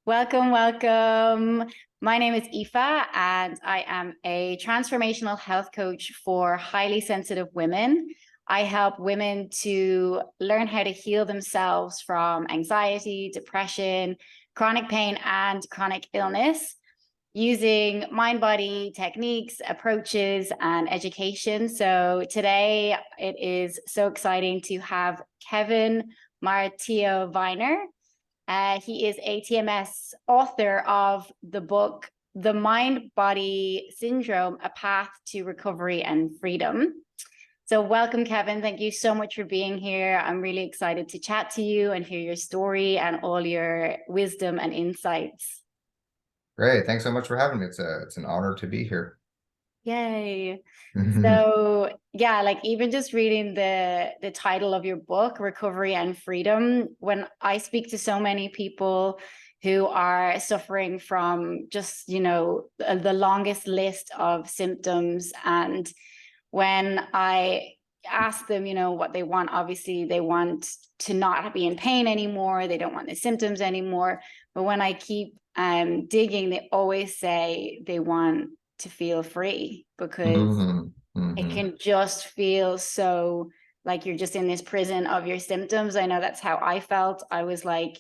Welcome, welcome. My name is Aoife, and I am a transformational health coach for highly sensitive women. I help women to learn how to heal themselves from anxiety, depression, chronic pain, and chronic illness using mind body techniques, approaches, and education. So today it is so exciting to have Kevin Martillo Viner. He is a TMS author of the book, The Mind Body Syndrome, A Path to Recovery and Freedom. So, welcome, Kevin. Thank you so much for being here. I'm really excited to chat to you and hear your story and all your wisdom and insights. Great. Thanks so much for having me. It's an honor to be here. Yay. So yeah, like even just reading the title of your book, Recovery and Freedom, when I speak to so many people who are suffering from just, the longest list of symptoms, and when I ask them, what they want, obviously they want to not be in pain anymore. They don't want the symptoms anymore. But when I keep digging, they always say they want to feel free because hmm it hmm can just feel so like you're just in this prison of your symptoms. I know that's how I felt. I was like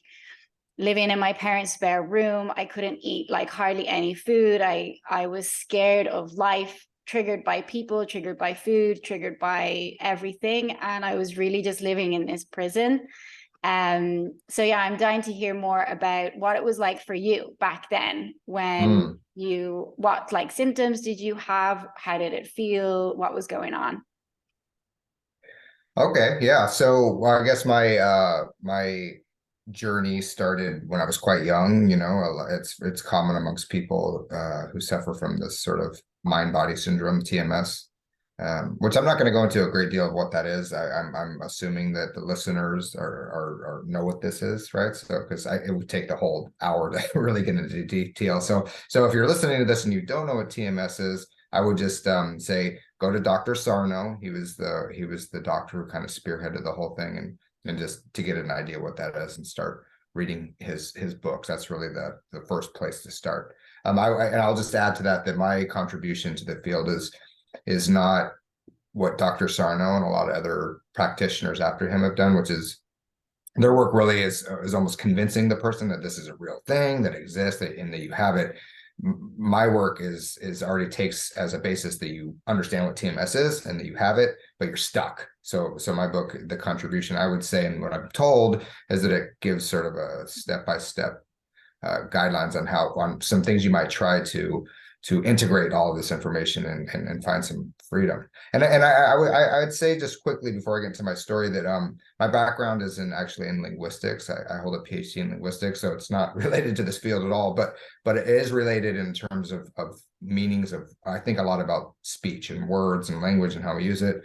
living in my parents' spare room. I couldn't eat like hardly any food. I was scared of life, triggered by people, triggered by food, triggered by everything. And I was really just living in this prison. So yeah, I'm dying to hear more about what it was like for you back then when Mm. what like symptoms did you have? How did it feel? What was going on? Okay. Yeah. So well, I guess my journey started when I was quite young. It's common amongst people who suffer from this sort of mind-body syndrome, TMS. Which I'm not going to go into a great deal of what that is. I'm assuming that the listeners are know what this is, right? So because it would take the whole hour to really get into detail. So if you're listening to this and you don't know what TMS is, I would just say go to Dr. Sarno. He was the doctor who kind of spearheaded the whole thing, and just to get an idea what that is and start reading his books. That's really the first place to start. And I'll just add to that my contribution to the field is not what Dr. Sarno and a lot of other practitioners after him have done, which is their work really is almost convincing the person that this is a real thing that exists and that you have it. My work is already takes as a basis that you understand what TMS is and that you have it, but you're stuck. So my book, the contribution I would say, and what I'm told is that it gives sort of a step-by-step guidelines on some things you might try to integrate all of this information and find some freedom. And I'd say just quickly before I get into my story that my background is actually in linguistics. I hold a PhD in linguistics, so it's not related to this field at all, but it is related in terms of meanings of, I think a lot about speech and words and language and how we use it.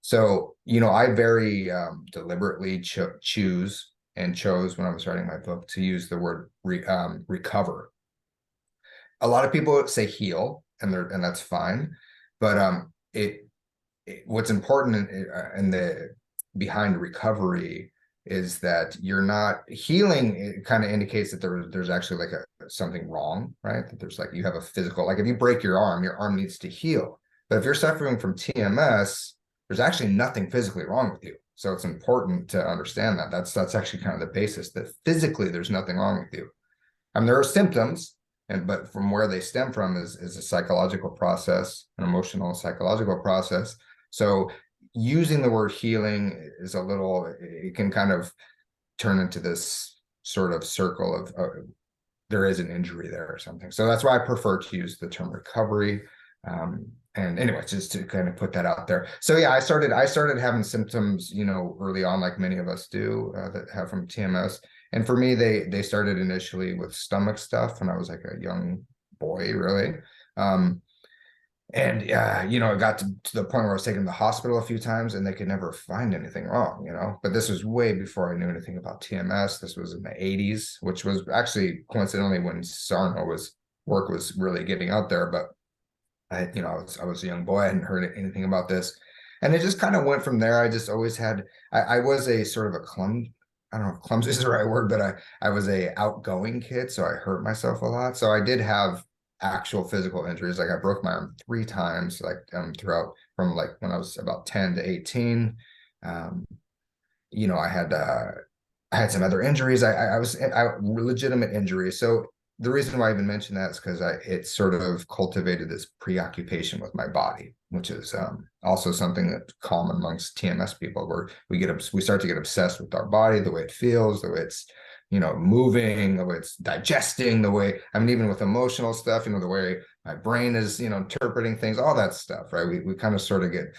So, I very deliberately choose and chose when I was writing my book to use the word recover. A lot of people say heal, and that's fine, but what's important in the behind recovery is that you're not healing. It kind of indicates that there's actually like something wrong, right? That there's like you have a physical, like if you break your arm needs to heal. But if you're suffering from TMS, there's actually nothing physically wrong with you. So it's important to understand that. That's actually kind of the basis that physically there's nothing wrong with you. There are symptoms, but from where they stem from is a psychological process, an emotional psychological process. So using the word healing is it can kind of turn into this sort of circle of there is an injury there or something. So that's why I prefer to use the term recovery. And anyway, just to kind of put that out there. So yeah, I started having symptoms, early on, like many of us do that have from TMS. And for me, they started initially with stomach stuff, and I was like a young boy, really. Um, and it got to the point where I was taken to the hospital a few times, and they could never find anything wrong. But this was way before I knew anything about TMS. This was in the '80s, which was actually coincidentally when Sarno work was really getting out there. But I was a young boy. I hadn't heard anything about this, and it just kind of went from there. I just always had. I was a sort of a I don't know if clumsy is the right word, but I was a outgoing kid, so I hurt myself a lot. So I did have actual physical injuries. Like I broke my arm 3 times, like throughout from like when I was about 10 to 18. Um, you know, I had some other injuries. I was legitimate injuries. So the reason why I even mentioned that is because it sort of cultivated this preoccupation with my body, which is also something that's common amongst TMS people, where we start to get obsessed with our body, the way it feels, the way it's, you know, moving, the way it's digesting, the way, I mean, even with emotional stuff, you know, the way my brain is, you know, interpreting things, all that stuff, right? We kind of sort of get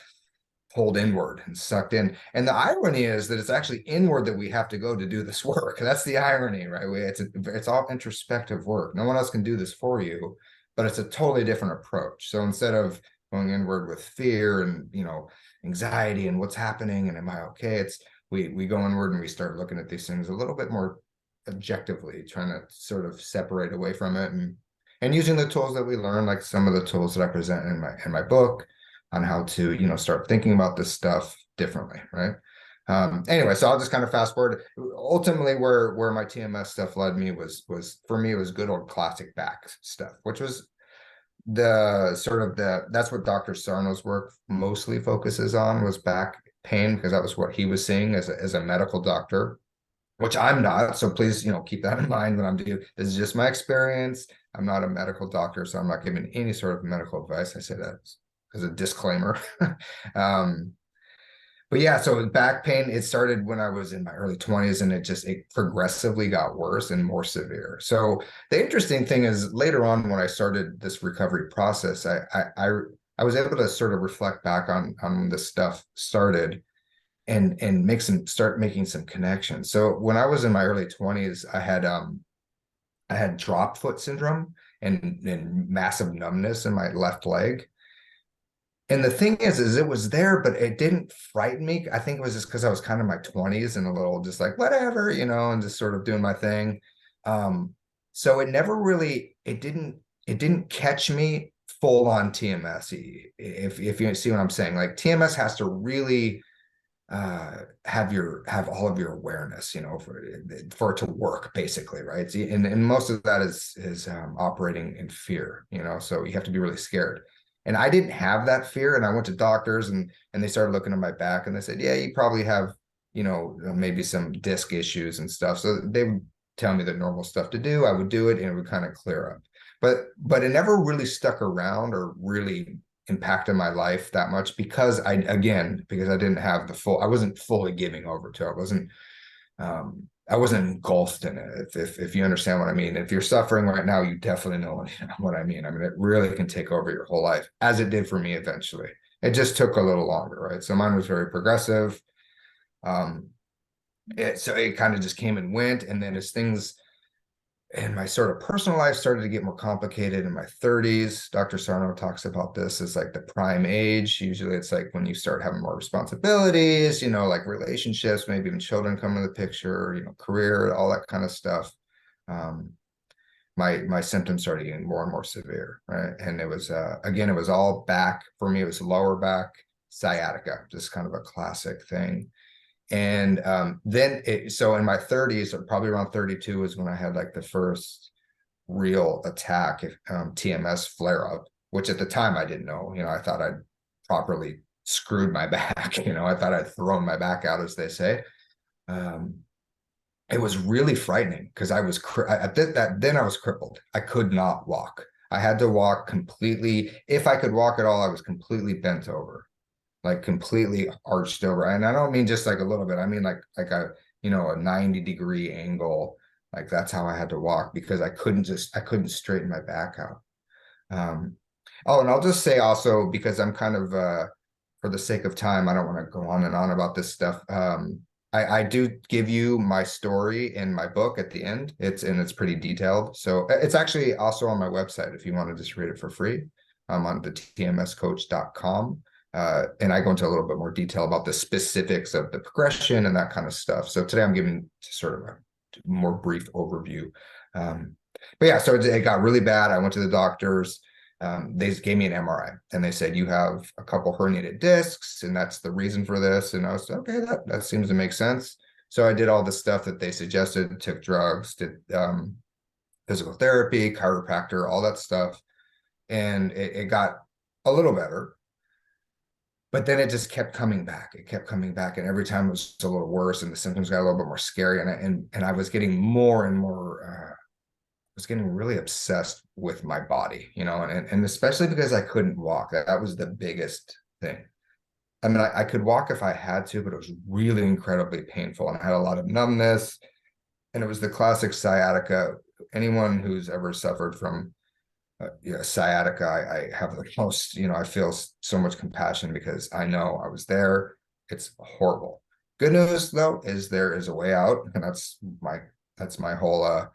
pulled inward and sucked in. And the irony is that it's actually inward that we have to go to do this work. That's the irony, right? It's all introspective work. No one else can do this for you, but it's a totally different approach. So instead of going inward with fear and, you know, anxiety and what's happening and am I okay? It's we go inward and we start looking at these things a little bit more objectively, trying to sort of separate away from it and using the tools that we learn, like some of the tools that I present in my book, on how to, you know, start thinking about this stuff differently, right? Anyway, so I'll just kind of fast forward. Ultimately, where my TMS stuff led me was for me, it was good old classic back stuff, which was that's what Dr. Sarno's work mostly focuses on, was back pain, because that was what he was seeing as a medical doctor, which I'm not. So please, you know, keep that in mind when I'm doing this. Is just my experience. I'm not a medical doctor, so I'm not giving any sort of medical advice. I say that as a disclaimer. um, but yeah, so back pain, it started when I was in my early 20s, and it progressively got worse and more severe. So the interesting thing is, later on when I started this recovery process, I was able to sort of reflect back on when this stuff started and start making some connections. So when I was in my early 20s, I had drop foot syndrome and massive numbness in my left leg. And the thing is it was there, but it didn't frighten me. I think it was just because I was kind of in my 20s and a little just like, whatever, you know, and just sort of doing my thing. So it never really, it didn't catch me full on TMS. If you see what I'm saying, like TMS has to really have all of your awareness, you know, for it to work, basically, right? See, and most of that is operating in fear, you know, so you have to be really scared. And I didn't have that fear, and I went to doctors, and they started looking at my back, and they said, yeah, you probably have, you know, maybe some disc issues and stuff. So they would tell me the normal stuff to do. I would do it, and it would kind of clear up. But it never really stuck around or really impacted my life that much, because I didn't have I wasn't fully giving over to it. I wasn't engulfed in it. If you understand what I mean. If you're suffering right now, you definitely know what I mean. I mean, it really can take over your whole life, as it did for me eventually. It just took a little longer, right? So mine was very progressive. So it kind of just came and went, and then as things and my sort of personal life started to get more complicated in my 30s. Dr. Sarno talks about this as like the prime age. Usually it's like when you start having more responsibilities, you know, like relationships, maybe even children come into the picture, you know, career, all that kind of stuff. My symptoms started getting more and more severe, right? And it was, again, it was all back. For me, it was lower back, sciatica, just kind of a classic thing. And so in my 30s, or probably around 32, is when I had like the first real attack, TMS flare up, which at the time I didn't know. You know, I thought I'd properly screwed my back. You know, I thought I'd thrown my back out, as they say. It was really frightening, because I was then I was crippled. I could not walk. I had to walk completely. If I could walk at all, I was completely bent over, like completely arched over. And I don't mean just like a little bit. I mean like a, you know, a 90-degree angle. Like that's how I had to walk, because I couldn't straighten my back out. Oh, and I'll just say also, because I'm kind of for the sake of time, I don't want to go on and on about this stuff. I do give you my story in my book at the end. It's pretty detailed. So it's actually also on my website if you want to just read it for free. I'm on the tmscoach.com. And I go into a little bit more detail about the specifics of the progression and that kind of stuff. So today I'm giving sort of a more brief overview. But yeah, so it got really bad. I went to the doctors. They gave me an MRI, and they said, you have a couple herniated discs, and that's the reason for this. And I was okay, that seems to make sense. So I did all the stuff that they suggested, took drugs, did physical therapy, chiropractor, all that stuff. And it got a little better. But then it just kept coming back. It kept coming back. And every time it was a little worse and the symptoms got a little bit more scary. And I was getting more and more, was getting really obsessed with my body, you know, and especially because I couldn't walk. That was the biggest thing. I mean, I could walk if I had to, but it was really incredibly painful. And I had a lot of numbness. And it was the classic sciatica. Anyone who's ever suffered from sciatica, I have the most, you know, I feel so much compassion because I know I was there. It's horrible. Good news though is there is a way out, and that's my whole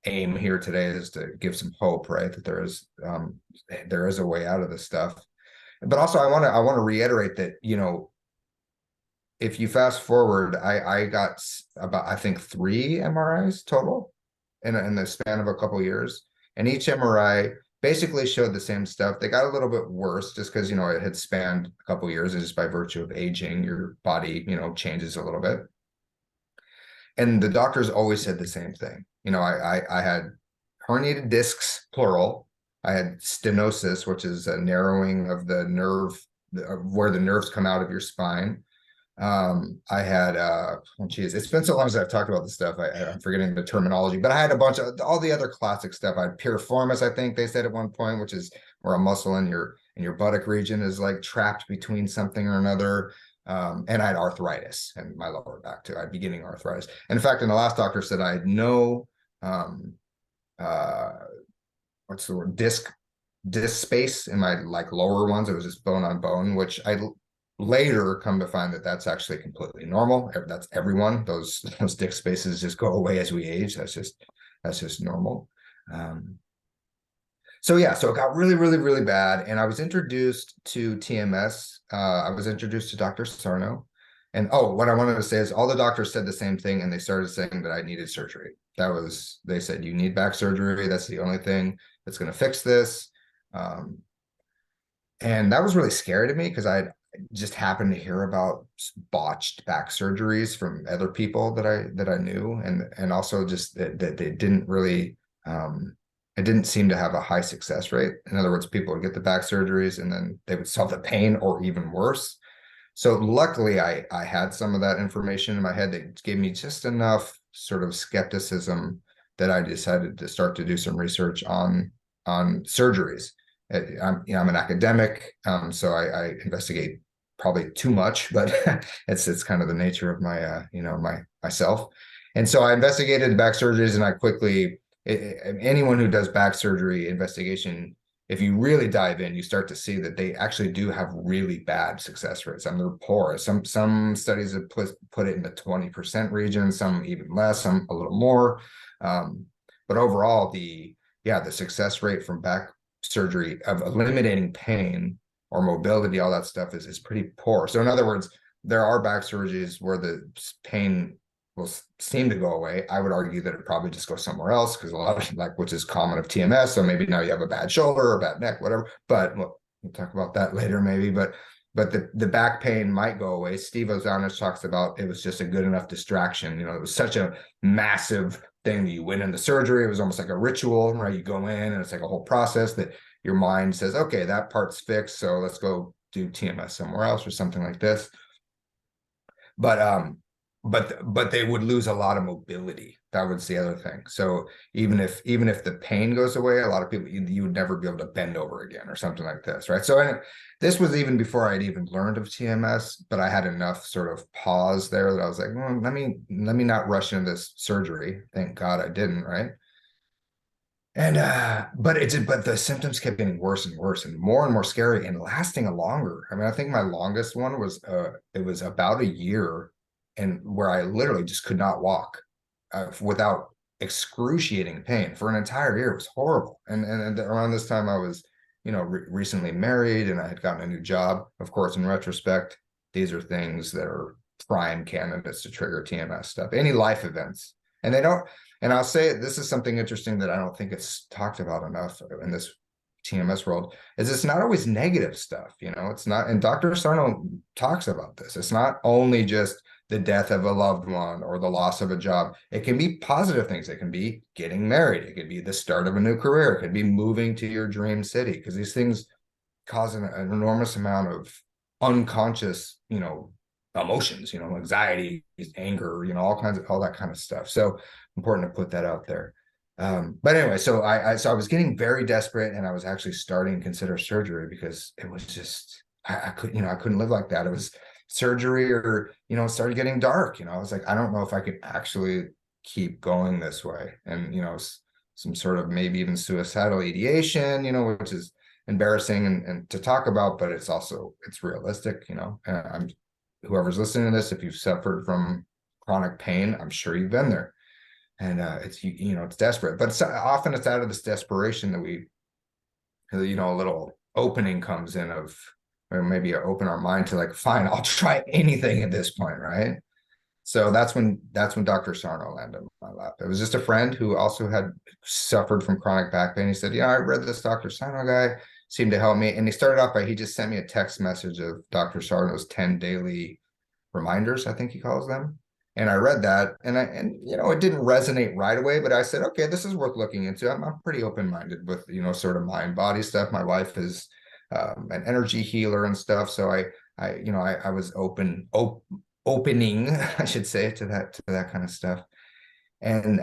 aim here today, is to give some hope, right? That there is a way out of this stuff. But also I want to reiterate that, you know, if you fast forward, I got about, I think, 3 MRIs total in the span of a couple of years. And each MRI basically showed the same stuff. They got a little bit worse just because, you know, it had spanned a couple of years, and just by virtue of aging, your body, you know, changes a little bit. And the doctors always said the same thing. You know, I had herniated discs, plural. I had stenosis, which is a narrowing of the nerve, where the nerves come out of your spine. I had geez, it's been so long since I've talked about this stuff. I'm forgetting the terminology, but I had a bunch of all the other classic stuff. I had piriformis, I think they said at one point, which is where a muscle in your buttock region is like trapped between something or another. And I had arthritis in my lower back too. I had beginning arthritis. And in fact, in the last doctor said I had no what's the word, disc space in my like lower ones. It was just bone on bone, which I later come to find that that's actually completely normal. That's everyone. Those disc spaces just go away as we age. That's just normal. So yeah, so it got really, really, really bad. And I was introduced to TMS. I was introduced to Dr. Sarno. And oh, what I wanted to say is all the doctors said the same thing, and they started saying that I needed surgery. They said, you need back surgery. That's the only thing that's going to fix this. And that was really scary to me because I just happened to hear about botched back surgeries from other people that I knew, and also just that they didn't really it didn't seem to have a high success rate. In other words, people would get the back surgeries and then they would solve the pain or even worse. So luckily I had some of that information in my head that gave me just enough sort of skepticism that I decided to start to do some research on surgeries. I'm an academic, so I investigate probably too much, but it's kind of the nature of my myself. And so I investigated back surgeries, and I quickly, anyone who does back surgery investigation, if you really dive in, you start to see that they actually do have really bad success rates. I mean, they're poor. Some studies have put it in the 20% region, some even less, some a little more. But overall, the success rate from back surgery of eliminating pain or mobility, all that stuff is pretty poor. So in other words, there are back surgeries where the pain will seem to go away. I would argue that it probably just goes somewhere else, because a lot of, like, which is common of TMS. So maybe now you have a bad shoulder or a bad neck, whatever. But we'll talk about that later maybe. But the back pain might go away. Steve Ozanich talks about it was just a good enough distraction. You know, it was such a massive thing that you went into surgery. It was almost like a ritual, right? You go in and it's like a whole process that your mind says, okay, that part's fixed, so let's go do TMS somewhere else or something like this. But they would lose a lot of mobility. That was the other thing. So even if the pain goes away, a lot of people, you would never be able to bend over again or something like this, right? So anyway, this was even before I'd even learned of TMS, but I had enough sort of pause there that I was like, well, let me not rush into this surgery. Thank God I didn't, right? And but the symptoms kept getting worse and worse and more scary and lasting longer. I mean, I think my longest one was it was about a year, and where I literally just could not walk without excruciating pain for an entire year. It was horrible. And around this time I was, recently married, and I had gotten a new job. Of course, in retrospect, these are things that are prime candidates to trigger TMS stuff, any life events. And they don't, and I'll say this is something interesting that I don't think it's talked about enough in this TMS world, is it's not always negative stuff. It's not, and Dr. Sarno talks about this. It's not only just the death of a loved one or the loss of a job. It can be positive things. It can be getting married. It could be the start of a new career. It could be moving to your dream city, because these things cause an enormous amount of unconscious, emotions, anxiety, anger, all that kind of stuff. So important to put that out there. But anyway, so I was getting very desperate, and I was actually starting to consider surgery, because it was just, I couldn't live like that. It was surgery, or, it started getting dark. I was like, I don't know if I could actually keep going this way. And, some sort of maybe even suicidal ideation, which is embarrassing and to talk about, but it's realistic. Whoever's listening to this, if you've suffered from chronic pain, I'm sure you've been there. And it's desperate, but often it's out of this desperation that we, a little opening comes in of, or maybe open our mind to, like, fine, I'll try anything at this point, right? So that's when Dr. Sarno landed in my lap. It was just a friend who also had suffered from chronic back pain. He said, I read this Dr. Sarno guy, seemed to help me. And he started off by, he just sent me a text message of Dr. Sarno's 10 daily reminders, I think he calls them. And I read that, and it didn't resonate right away, but I said, okay, this is worth looking into. I'm pretty open-minded with, sort of mind body stuff. My wife is an energy healer and stuff. So I was opening, I should say, to that kind of stuff. And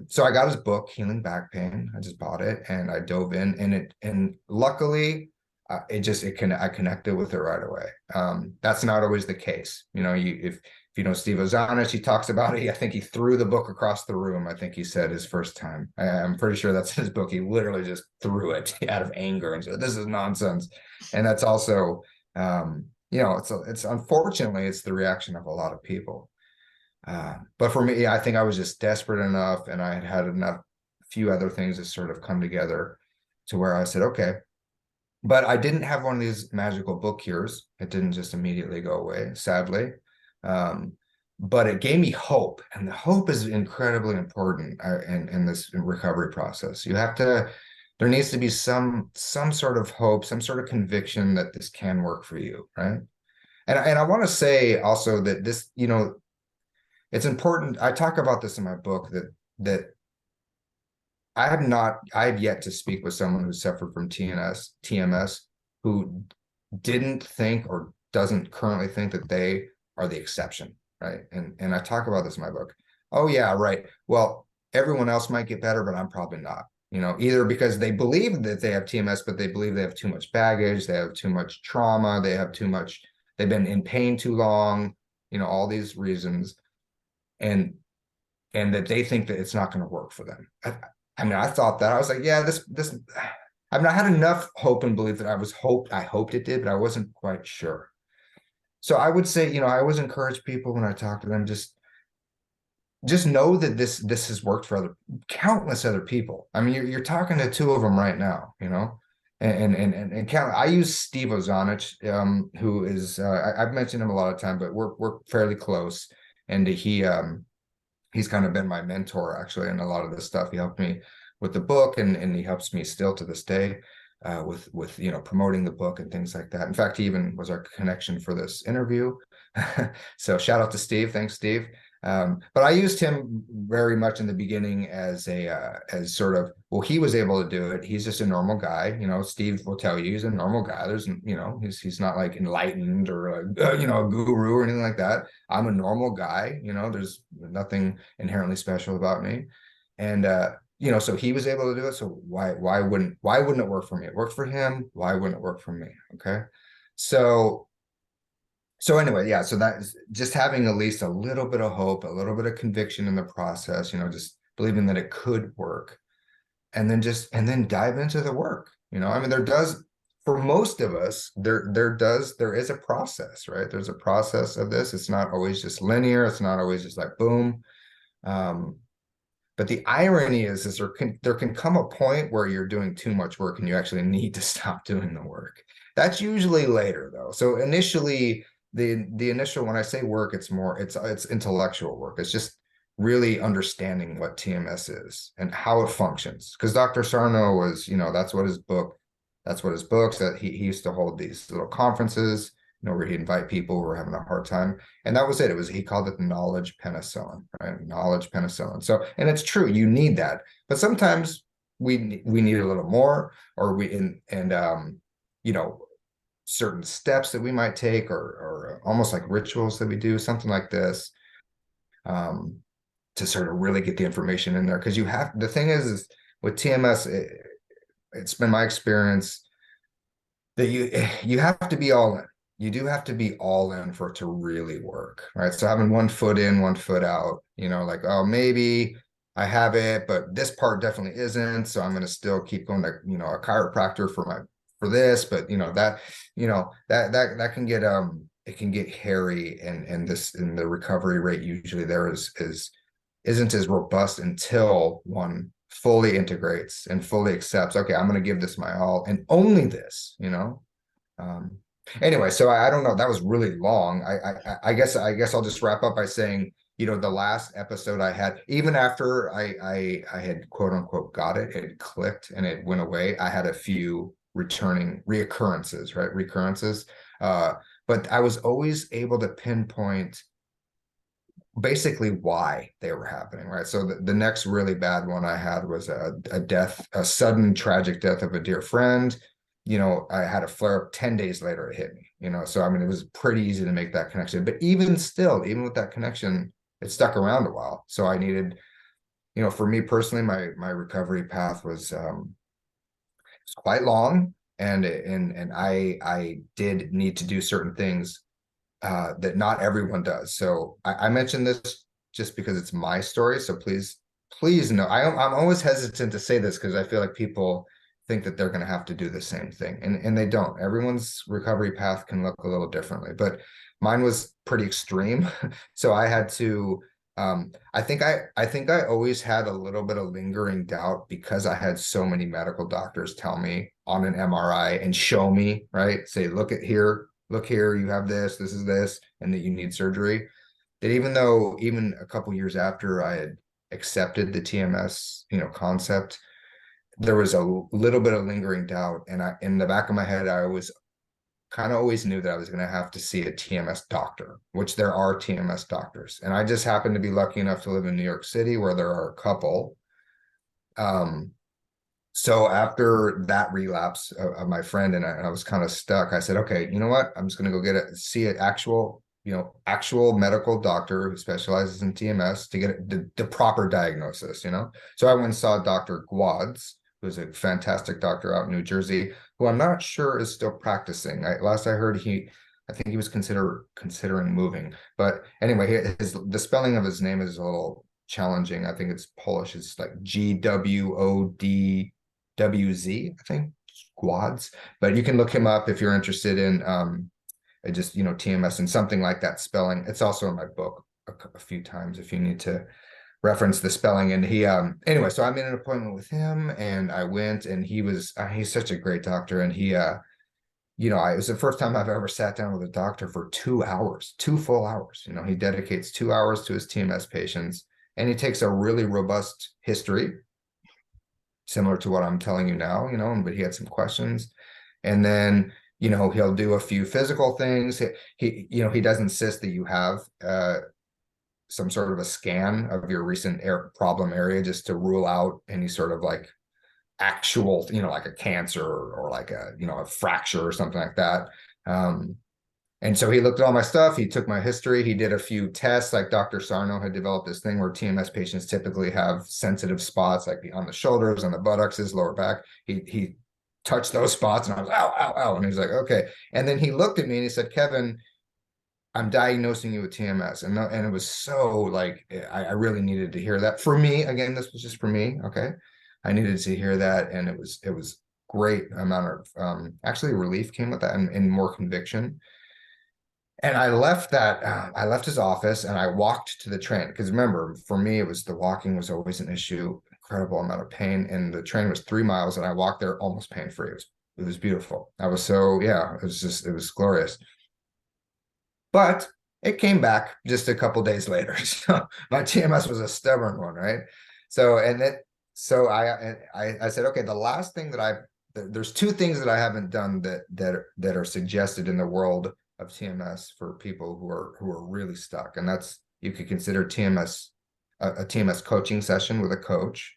so I got his book, Healing Back Pain. I just bought it, and I dove in, and luckily I connected with it right away. That's not always the case. If you know Steve Ozanich, he talks about it. I think he threw the book across the room. I think he said his first time. I'm pretty sure that's his book. He literally just threw it out of anger and said, "This is nonsense." And that's also, it's unfortunately, it's the reaction of a lot of people. But for me, I think I was just desperate enough, and I had enough, a few other things that sort of come together to where I said, okay. But I didn't have one of these magical book cures. It didn't just immediately go away, sadly. But it gave me hope, and the hope is incredibly important in this recovery process. There needs to be some sort of hope, some sort of conviction that this can work for you, right? And I want to say also that this, it's important. I talk about this in my book, that I have yet to speak with someone who suffered from TMS, who didn't think or doesn't currently think that they are the exception, right? And I talk about this in my book. Oh yeah, right. Well, everyone else might get better, but I'm probably not. Either because they believe that they have TMS, but they believe they have too much baggage, they have too much trauma, they've been in pain too long, all these reasons, and that they think that it's not going to work for them. I thought that. I was like, yeah, I had enough hope and belief that I hoped it did, but I wasn't quite sure. So I would say, I always encourage people when I talk to them, just know that this has worked for countless other people. I mean, you're talking to two of them right now, and count. I use Steve Ozanich, who is I've mentioned him a lot of time, but we're fairly close, and he's kind of been my mentor actually in a lot of this stuff. He helped me with the book, and he helps me still to this day. With promoting the book and things like that. In fact, he even was our connection for this interview. So shout out to Steve. Thanks, Steve. But I used him very much in the beginning as sort of, well, he was able to do it. He's just a normal guy. Steve will tell you he's a normal guy. There's, he's not like enlightened or a guru or anything like that. I'm a normal guy. There's nothing inherently special about me. And so he was able to do it. So why wouldn't it work for me? It worked for him. Why wouldn't it work for me? Okay. So anyway, yeah. So that is just having at least a little bit of hope, a little bit of conviction in the process, just believing that it could work, and then dive into the work. For most of us, there is a process, right? There's a process of this. It's not always just linear. It's not always just like boom. But the irony is there can come a point where you're doing too much work and you actually need to stop doing the work. That's usually later though. So initially, the initial, when I say work, it's intellectual work. It's just really understanding what TMS is and how it functions. Because Dr. Sarno was, that's what his book said. He used to hold these little conferences, where he'd invite people who were having a hard time. And that was it. He called it knowledge penicillin, right? Knowledge penicillin. So, and it's true, you need that. But sometimes we need a little more, or you know, certain steps that we might take, or almost like rituals that we do, something like this, to sort of really get the information in there. Because the thing is with TMS, it's been my experience that you have to be all in. You do have to be all in for it to really work, right? So having one foot in, one foot out, like, oh, maybe I have it, but this part definitely isn't. So I'm going to still keep going to, a chiropractor for this, but that can get, it can get hairy, and the recovery rate usually there isn't as robust until one fully integrates and fully accepts, okay, I'm going to give this my all, and only this, anyway, so I don't know, that was really long. I guess I'll just wrap up by saying, the last episode I had, even after I had quote unquote got it clicked and it went away, I had a few reoccurrences, right? Recurrences. But I was always able to pinpoint basically why they were happening, right? So the next really bad one I had was a sudden tragic death of a dear friend. I had a flare up 10 days later, it hit me, so I mean, it was pretty easy to make that connection, but even with that connection, it stuck around a while. So I needed, for me personally, my recovery path was quite long, and I did need to do certain things that not everyone does. So I mentioned this just because it's my story. So please know, I'm always hesitant to say this because I feel like people think that they're going to have to do the same thing, and they don't. Everyone's recovery path can look a little differently, but mine was pretty extreme. So I had to, I think I always had a little bit of lingering doubt because I had so many medical doctors tell me on an MRI and show me, right? Say, look here, you have this is this, and that you need surgery. That even a couple years after I had accepted the TMS, concept, there was a little bit of lingering doubt. And in the back of my head, I was kind of always knew that I was going to have to see a TMS doctor, which there are TMS doctors. And I just happened to be lucky enough to live in New York City, where there are a couple. So after that relapse of my friend, and I was kind of stuck, I said, okay, you know what? I'm just going to go see an actual medical doctor who specializes in TMS to get the proper diagnosis, So I went and saw Dr. Gwadz, who's a fantastic doctor out in New Jersey, who I'm not sure is still practicing. Last I heard, I think he was considering moving. But anyway, the spelling of his name is a little challenging. I think it's Polish. It's like Gwodwz, I think, Gwadz. But you can look him up if you're interested in just TMS and something like that spelling. It's also in my book a few times if you need to reference the spelling. And he anyway, so I made an appointment with him, and I went, and he's such a great doctor. And he it was the first time I've ever sat down with a doctor for 2 hours, 2 full hours. He dedicates 2 hours to his TMS patients, and he takes a really robust history, similar to what I'm telling you now, but he had some questions. And then he'll do a few physical things. He does insist that you have some sort of a scan of your recent problem area, just to rule out any sort of like actual, like a cancer or like a fracture or something like that. And so he looked at all my stuff. He took my history. He did a few tests. Like Dr. Sarno had developed this thing where TMS patients typically have sensitive spots, like on the shoulders, on the buttocks, lower back. He touched those spots, and I was, ow, ow, ow. And he was like, okay. And then he looked at me and he said, Kevin, I'm diagnosing you with TMS. And it was so like, I really needed to hear that. For me, again, this was just for me. Okay. I needed to hear that. And it was great amount of, actually relief came with that, and more conviction. And I left his office, and I walked to the train. Because remember, for me, the walking was always an issue, incredible amount of pain. And the train was 3 miles, and I walked there almost pain-free. It was beautiful. It was glorious. But it came back just a couple days later. So my TMS was a stubborn one, right? So I said, okay, the last thing that there's 2 things that I haven't done that are suggested in the world of TMS for people who are really stuck. And that's, you could consider TMS a TMS coaching session with a coach,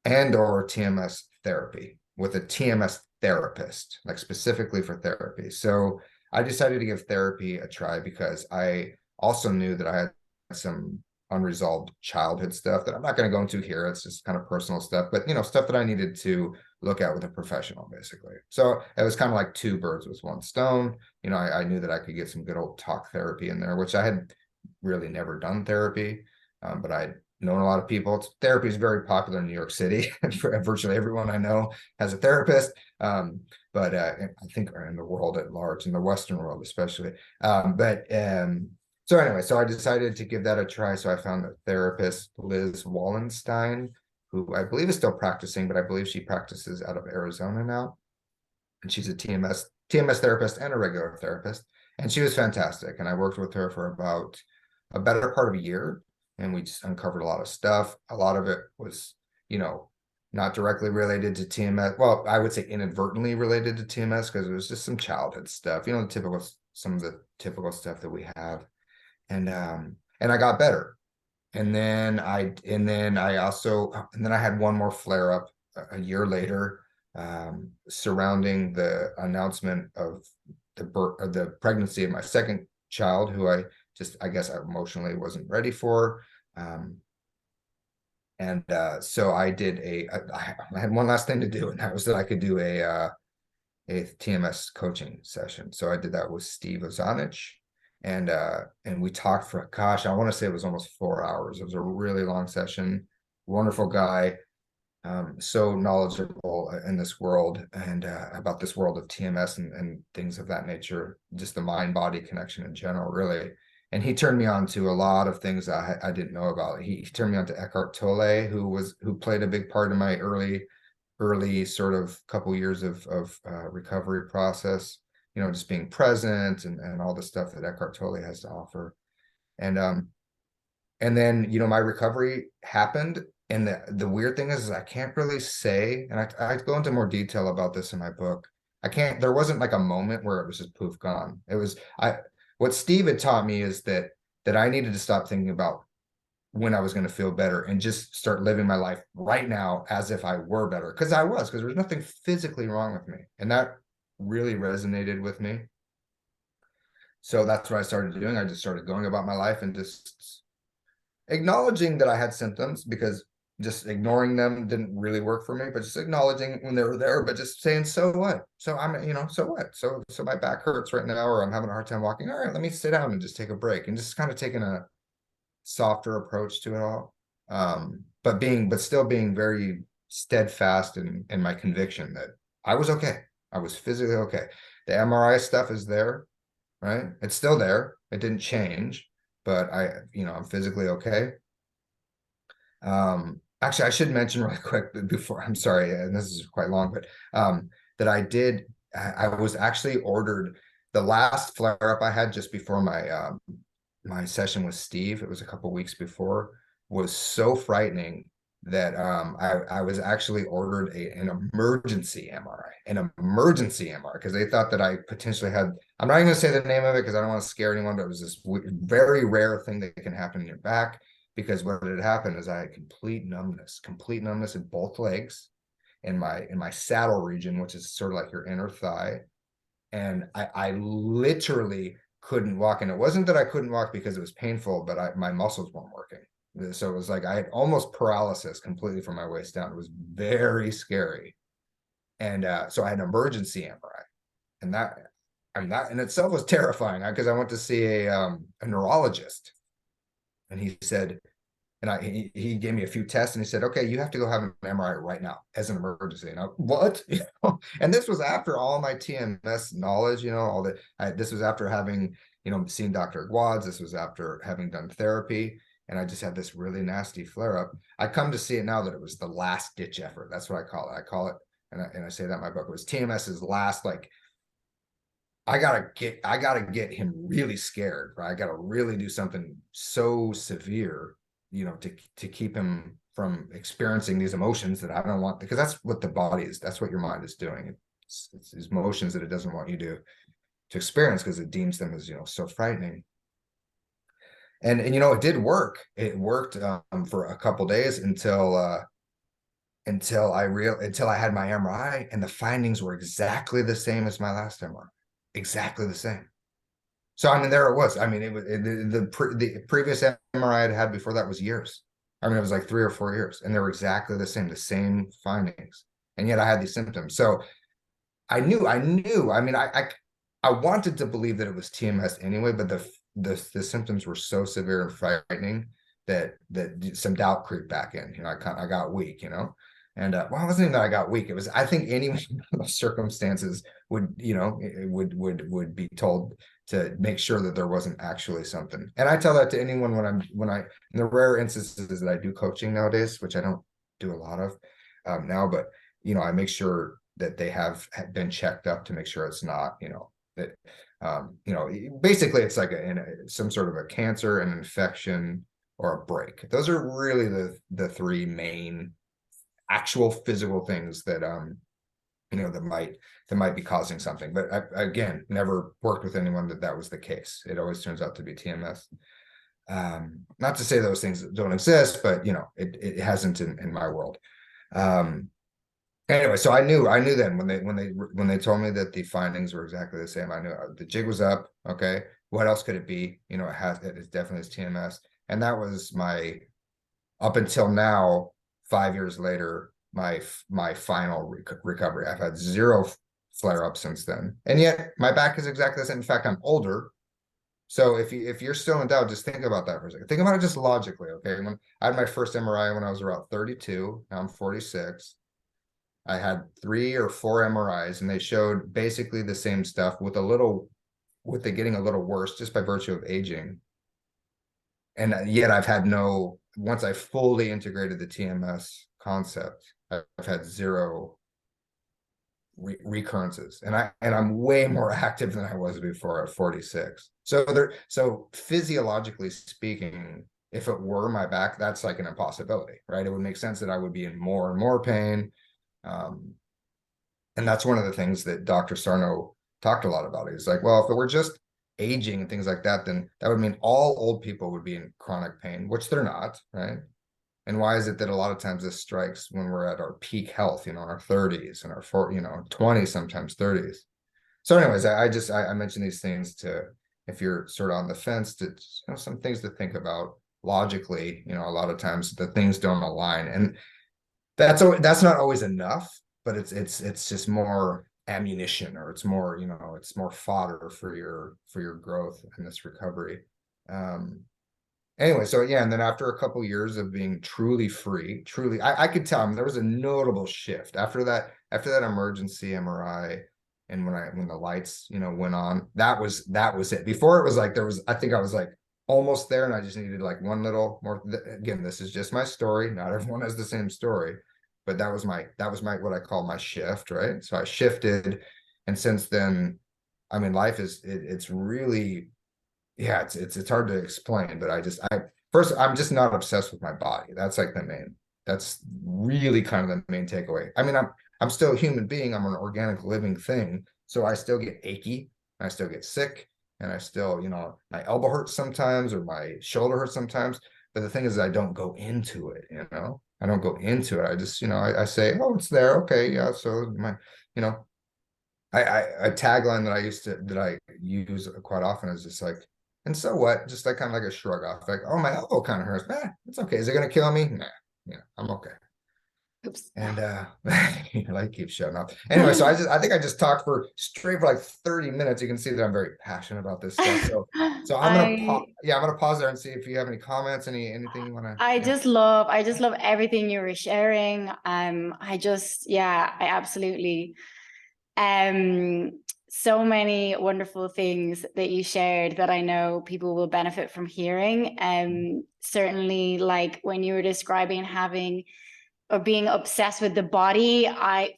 and or TMS therapy with a TMS therapist, like specifically for therapy. So I decided to give therapy a try because I also knew that I had some unresolved childhood stuff that I'm not going to go into here. It's just kind of personal stuff, but stuff that I needed to look at with a professional, basically. So it was kind of like two birds with one stone. I knew that I could get some good old talk therapy in there, which I had really never done therapy, but I'd known a lot of people. Therapy is very popular in New York City. Virtually everyone I know has a therapist, but I think in the world at large, in the Western world especially. So anyway, so I decided to give that a try. So I found a therapist, Liz Wallenstein, who I believe is still practicing, but I believe she practices out of Arizona now. And she's a TMS therapist and a regular therapist. And she was fantastic. And I worked with her for about a better part of a year. And we just uncovered a lot of stuff. A lot of it was, not directly related to TMS. Well, I would say inadvertently related to TMS because it was just some childhood stuff, some of the typical stuff that we have. And I got better. And then I had one more flare up a year later, surrounding the announcement of the pregnancy of my second child, who I guess I emotionally wasn't ready for. So I had one last thing to do, and that was that I could do a TMS coaching session. So I did that with Steve Ozanich, and we talked for, gosh, I want to say it was almost 4 hours. It was a really long session. Wonderful guy, so knowledgeable in this world and about this world of TMS and things of that nature, just the mind-body connection in general, really. And he turned me on to a lot of things that I didn't know about. He turned me on to Eckhart Tolle, who played a big part in my early sort of couple years of recovery process, just being present and all the stuff that Eckhart Tolle has to offer. And then, my recovery happened. And the weird thing is I can't really say, and I go into more detail about this in my book. There wasn't like a moment where it was just poof gone. What Steve had taught me is that I needed to stop thinking about when I was going to feel better and just start living my life right now as if I were better. Because there was nothing physically wrong with me. And that really resonated with me. So that's what I started doing. I just started going about my life and just acknowledging that I had symptoms, because just ignoring them didn't really work for me, but just acknowledging when they were there, but just saying, so what? So so what? So my back hurts right now, or I'm having a hard time walking. All right, let me sit down and just take a break, and just kind of taking a softer approach to it all. But still being very steadfast in my conviction that I was okay. I was physically okay. The MRI stuff is there, right? It's still there. It didn't change, but I'm physically okay. Actually, I should mention really quick before, I'm sorry, and this is quite long, but that I was actually ordered the last flare up I had just before my session with Steve. It was a couple weeks before, was so frightening that I was actually ordered an emergency MRI, because they thought that I potentially had, I'm not even going to say the name of it because I don't want to scare anyone, but it was this very rare thing that can happen in your back. Because what had happened is I had complete numbness in both legs, in my saddle region, which is sort of like your inner thigh. And I literally couldn't walk. And it wasn't that I couldn't walk because it was painful, but my muscles weren't working. So it was like I had almost paralysis completely from my waist down. It was very scary. And so I had an emergency MRI. And that in itself was terrifying, because I went to see a neurologist. And he said, he gave me a few tests, and he said, okay, you have to go have an MRI right now as an emergency. And what? And this was after all my TMS knowledge, this was after having, seen Dr. Gwads. This was after having done therapy. And I just had this really nasty flare up. I come to see it now that it was the last ditch effort. That's what I call it. I call it, and I say that in my book, it was TMS's last, like, I gotta get him really scared, right? I gotta really do something so severe, to keep him from experiencing these emotions that I don't want, because that's what the body is. That's what your mind is doing. It's emotions that it doesn't want you to to experience because it deems them as, so frightening. And it did work. It worked for a couple days until I had my MRI, and the findings were exactly the same as my last MRI, exactly the same. So I mean, there it was. I mean, the previous MRI I'd had before that was years. I mean, it was like 3 or 4 years, and they were exactly the same findings, and yet I had these symptoms. So I knew. I mean, I wanted to believe that it was TMS anyway, but the symptoms were so severe and frightening that some doubt creeped back in. I got weak. And well, it wasn't even that I got weak. It was, I think, anyone in those circumstances would be told to make sure that there wasn't actually something. And I tell that to anyone when I in the rare instances that I do coaching nowadays, which I don't do a lot of now, but I make sure that they have been checked up to make sure it's not, that basically it's like some sort of a cancer, an infection, or a break. Those are really the 3 main actual physical things that that might be causing something. But I, again, never worked with anyone that was the case. It always turns out to be TMS. Not to say those things don't exist, but it hasn't in my world. Anyway, so I knew then when they told me that the findings were exactly the same, I knew the jig was up. Okay, what else could it be? It definitely is TMS, and that was my, up until now, 5 years later, my final recovery. I've had 0 flare-ups since then, and yet my back is exactly the same. In fact, I'm older. So if you're still in doubt, just think about that for a second. Think about it just logically. Okay, when I had my first MRI when I was around 32, now I'm 46. I had 3 or 4 MRIs, and they showed basically the same stuff with it getting a little worse just by virtue of aging. And yet I've had once I fully integrated the TMS concept, I've had 0 recurrences, and I'm way more active than I was before at 46. So physiologically speaking, if it were my back, that's like an impossibility, right? It would make sense that I would be in more and more pain. And that's one of the things that Dr. Sarno talked a lot about. He's like, well, if it were just aging and things like that, then that would mean all old people would be in chronic pain, which they're not, right? And why is it that a lot of times this strikes when we're at our peak health, in our 30s and our 20s, sometimes 30s. So anyways, I mention these things to, if you're sort of on the fence, to some things to think about logically. A lot of times the things don't align, and that's not always enough, but it's just more ammunition, or it's more, it's more fodder for your growth in this recovery. Anyway, so yeah, and then after a couple of years of being truly free, I could tell there was a notable shift after that emergency MRI, and when the lights went on, that was it. Before, it was like I think I was like almost there, and I just needed like one little more. Again, this is just my story. Not everyone has the same story, but that was my what I call my shift, right? So I shifted, and since then, I mean, life it's really, yeah, it's hard to explain, but I'm just not obsessed with my body. That's really kind of the main takeaway. I mean, I'm still a human being. I'm an organic living thing. So I still get achy, I still get sick, and I still, my elbow hurts sometimes, or my shoulder hurts sometimes. But the thing is, I don't go into it, I don't go into it. I just, I say, oh, it's there. Okay. Yeah. So a tagline that I use quite often is just like, and so what? Just like kind of like a shrug off, like, oh, my elbow kind of hurts. It's okay. Is it going to kill me? Nah, I'm okay. Oops. And light keeps shutting off. Anyway, so I think I just talked for like 30 minutes. You can see that I'm very passionate about this stuff. So I'm gonna pause there and see if you have any comments, anything you want to. I just love everything you were sharing. I absolutely. So many wonderful things that you shared that I know people will benefit from hearing. Certainly, like when you were describing having or being obsessed with the body,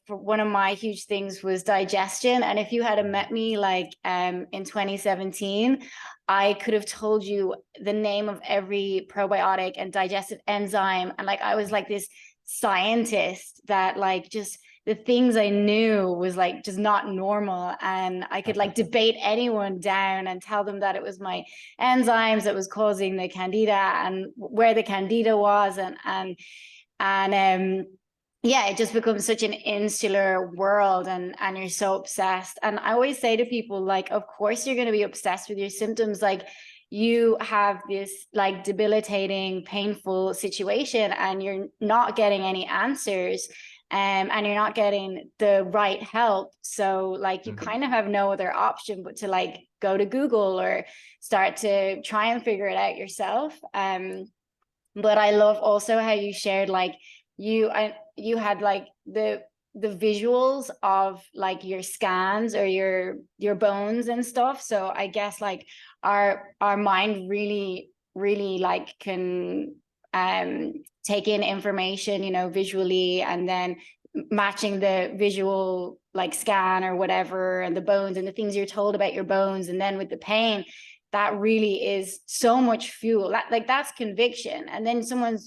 for one of my huge things was digestion. And if you had met me like in 2017, I could have told you the name of every probiotic and digestive enzyme. And like I was like this scientist that like just the things I knew was like just not normal, and I could like debate anyone down and tell them that it was my enzymes that was causing the candida and where the candida was, and yeah, it just becomes such an insular world, and you're so obsessed. And I always say to people, like, of course you're going to be obsessed with your symptoms. Like, you have this like debilitating, painful situation, and you're not getting any answers, and you're not getting the right help. So like you kind of have no other option but to like go to Google or start to try and figure it out yourself. But I love also how you shared like you had like the visuals of like your scans or your bones and stuff. So I guess like our mind really like can take in information, you know, visually, and then matching the visual like scan or whatever, and the bones and the things you're told about your bones, and then with the pain, that really is so much fuel. Like that's conviction. And then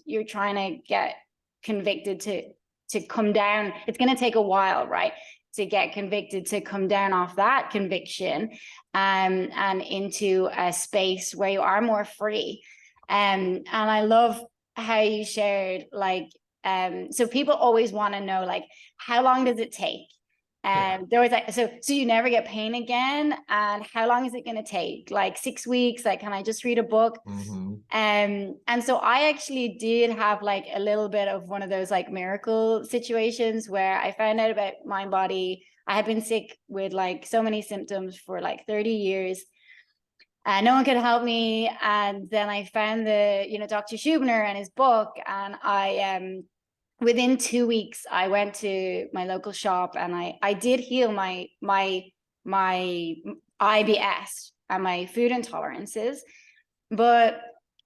you're trying to get convicted to come down. It's going to take a while, right, to get convicted, to come down off that conviction, and into a space where you are more free. And I love how you shared like, so people always want to know like, how long does it take? And there was like, so you never get pain again, and how long is it going to take? Like 6 weeks? Like, can I just read a book? And so I actually did have like a little bit of one of those like miracle situations where I found out about MindBody. I had been sick with like so many symptoms for like 30 years, and no one could help me. And then I found Dr. Schubner and his book, and I within 2 weeks, I went to my local shop, and I did heal my IBS and my food intolerances. But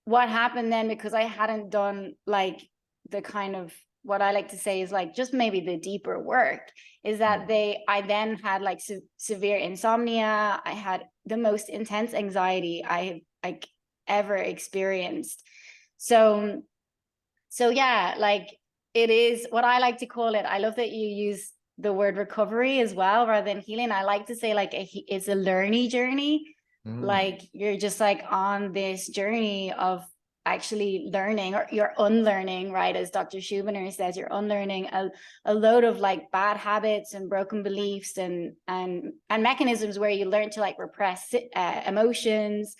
what happened then, because I hadn't done like the kind of, what I like to say is like just maybe the deeper work, is that I then had like severe insomnia. I had the most intense anxiety I have like ever experienced. So yeah, like, it is what I like to call it. I love that you use the word recovery as well rather than healing. I like to say like it's a learning journey. Like you're just like on this journey of actually learning, or you're unlearning, right? As Dr. Schubiner says, you're unlearning a load of like bad habits and broken beliefs and mechanisms where you learn to like repress emotions.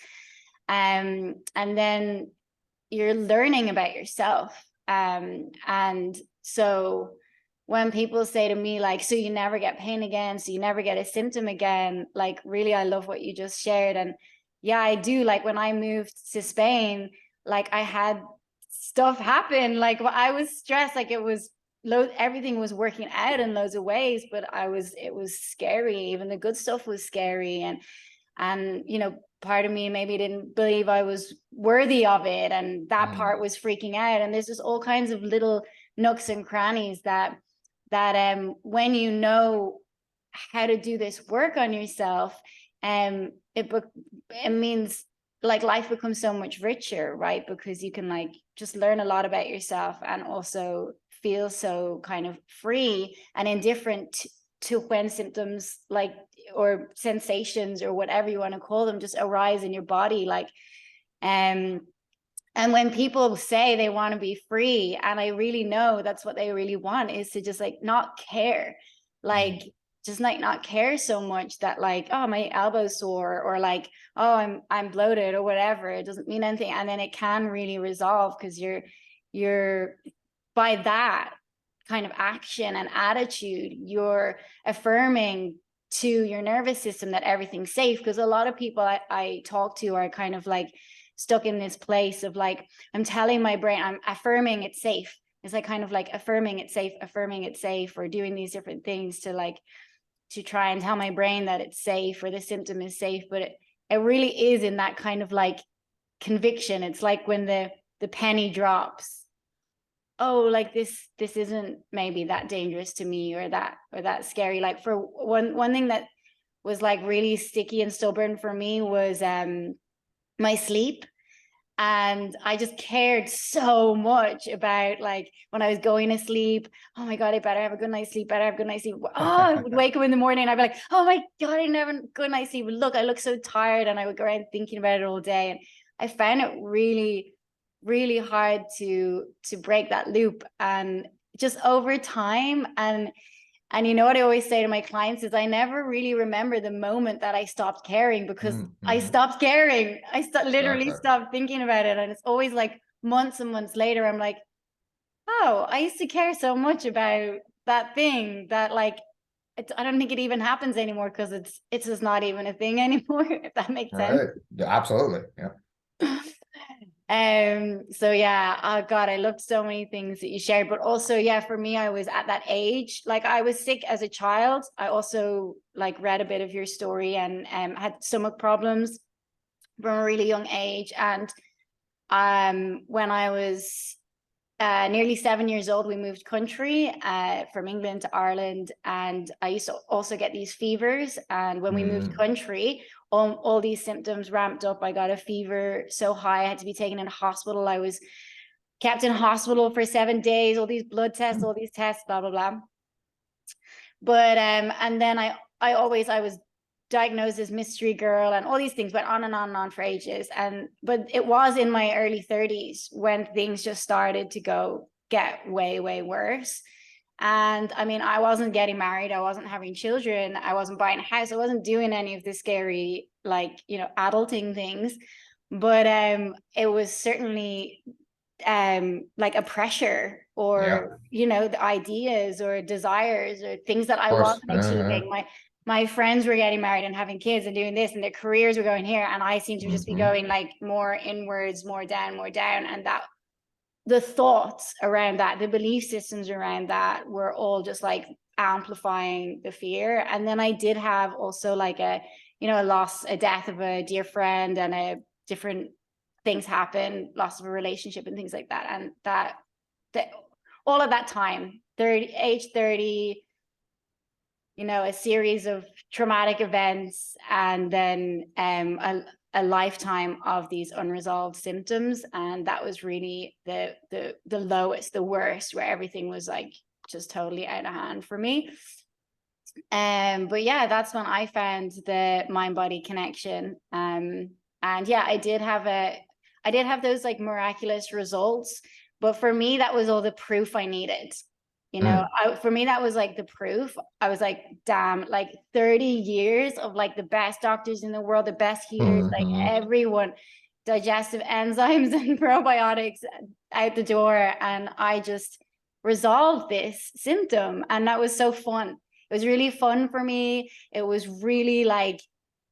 And then you're learning about yourself. And so when people say to me like, so you never get pain again, so you never get a symptom again, like really, I love what you just shared. And yeah, I do. Like when I moved to Spain, like I had stuff happen. Like I was stressed, like it was everything was working out in loads of ways, but it was scary. Even the good stuff was scary. And part of me maybe didn't believe I was worthy of it, and that part was freaking out. And there's just all kinds of little nooks and crannies that when you know how to do this work on yourself, it means like life becomes so much richer, right? Because you can like just learn a lot about yourself, and also feel so kind of free and indifferent to when symptoms like, or sensations, or whatever you want to call them, just arise in your body. Like, and when people say they want to be free, and I really know that's what they really want, is to just like not care, like just like not care so much that like, oh, my elbow's sore, or like, oh, I'm bloated, or whatever. It doesn't mean anything. And then it can really resolve, because you're by that kind of action and attitude, you're affirming to your nervous system that everything's safe. Because a lot of people I talk to are kind of like stuck in this place of like, I'm telling my brain, I'm affirming it's safe. It's like kind of like affirming it's safe, or doing these different things to like, to try and tell my brain that it's safe, or the symptom is safe. But it really is in that kind of like conviction. It's like when the penny drops. Oh, like this isn't maybe that dangerous to me, or that scary. Like for one thing that was like really sticky and stubborn for me was my sleep. And I just cared so much about, like, when I was going to sleep, oh my God, I better have a good night's sleep, better have a good night's sleep. Oh, I would wake up in the morning and I'd be like, oh my God, I never have a good night's sleep. Look, I look so tired. And I would go around thinking about it all day. And I found it really, really hard to break that loop. And just over time, and you know what I always say to my clients is I never really remember the moment that I stopped caring, because I stopped caring. I literally stopped thinking about it. And it's always like months and months later, I'm like, oh, I used to care so much about that thing that, like, I don't think it even happens anymore, because it's just not even a thing anymore, if that makes sense. Right. Yeah, absolutely. Yeah. So yeah, oh God, I loved so many things that you shared, but also, yeah, for me, I was at that age, like I was sick as a child. I also like read a bit of your story, and had stomach problems from a really young age. And when I was nearly 7 years old, we moved country from England to Ireland, and I used to also get these fevers. And when we moved country, all these symptoms ramped up. I got a fever so high I had to be taken into hospital. I was kept in hospital for 7 days, all these blood tests, all these tests, blah blah blah. But and then I was diagnosed as mystery girl, and all these things went on and on and on for ages. But it was in my early 30s when things just started to get way, way worse. And I mean, I wasn't getting married, I wasn't having children, I wasn't buying a house, I wasn't doing any of the scary, like, you know, adulting things. But it was certainly like a pressure, or you know, the ideas or desires or things that I wasn't achieving. My friends were getting married and having kids and doing this, and their careers were going here, and I seemed to just be going like more inwards, more down. And that the thoughts around that, the belief systems around that, were all just like amplifying the fear. And then I did have also like a, you know, a death of a dear friend, and a different things happen, loss of a relationship and things like that. And that all of that time, age 30, you know, a series of traumatic events, and then a lifetime of these unresolved symptoms. And that was really the lowest, the worst, where everything was like just totally out of hand for me. But yeah, that's when I found the mind body connection. And yeah, I did have those like miraculous results, but for me, that was all the proof I needed. You know, for me, that was like the proof. I was like, damn, like 30 years of like the best doctors in the world, the best healers, like everyone, digestive enzymes and probiotics out the door. And I just resolved this symptom. And that was so fun. It was really fun for me. It was really like,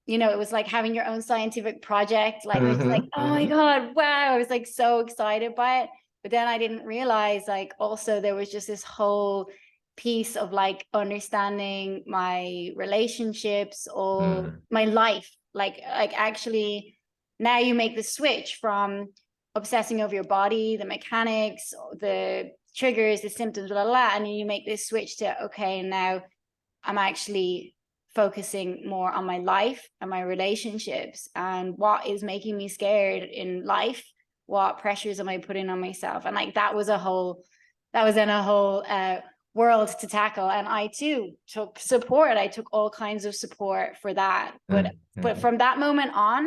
you know, it was like having your own scientific project. Like, it was like, oh my God, wow. I was like so excited by it. But then I didn't realize, like, also there was just this whole piece of like understanding my relationships, or my life. Like actually, now you make the switch from obsessing over your body, the mechanics, the triggers, the symptoms, blah, blah, blah, and you make this switch to, okay, now I'm actually focusing more on my life and my relationships, and what is making me scared in life. What pressures am I putting on myself? And like that was in a whole world to tackle. And I too took support. I took all kinds of support for that. But from that moment on,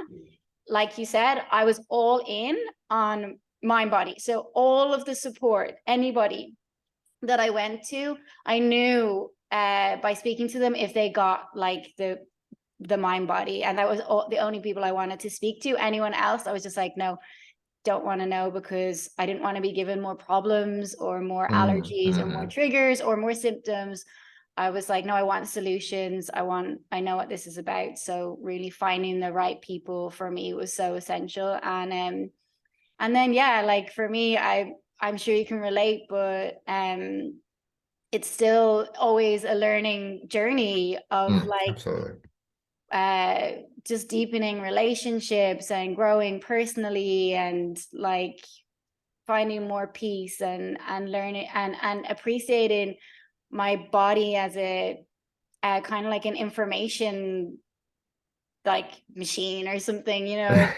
like you said, I was all in on mind body. So all of the support, anybody that I went to, I knew by speaking to them if they got like the mind body. And that was the only people I wanted to speak to. Anyone else, I was just like, no, don't want to know, because I didn't want to be given more problems or more allergies or more triggers or more symptoms. I was like, no, I want solutions. I know what this is about. So really finding the right people for me was so essential. And then, yeah, like for me, I'm sure you can relate, but it's still always a learning journey of like, absolutely. Just deepening relationships and growing personally, and like finding more peace, and learning and appreciating my body as a kind of like an information like machine or something, you know.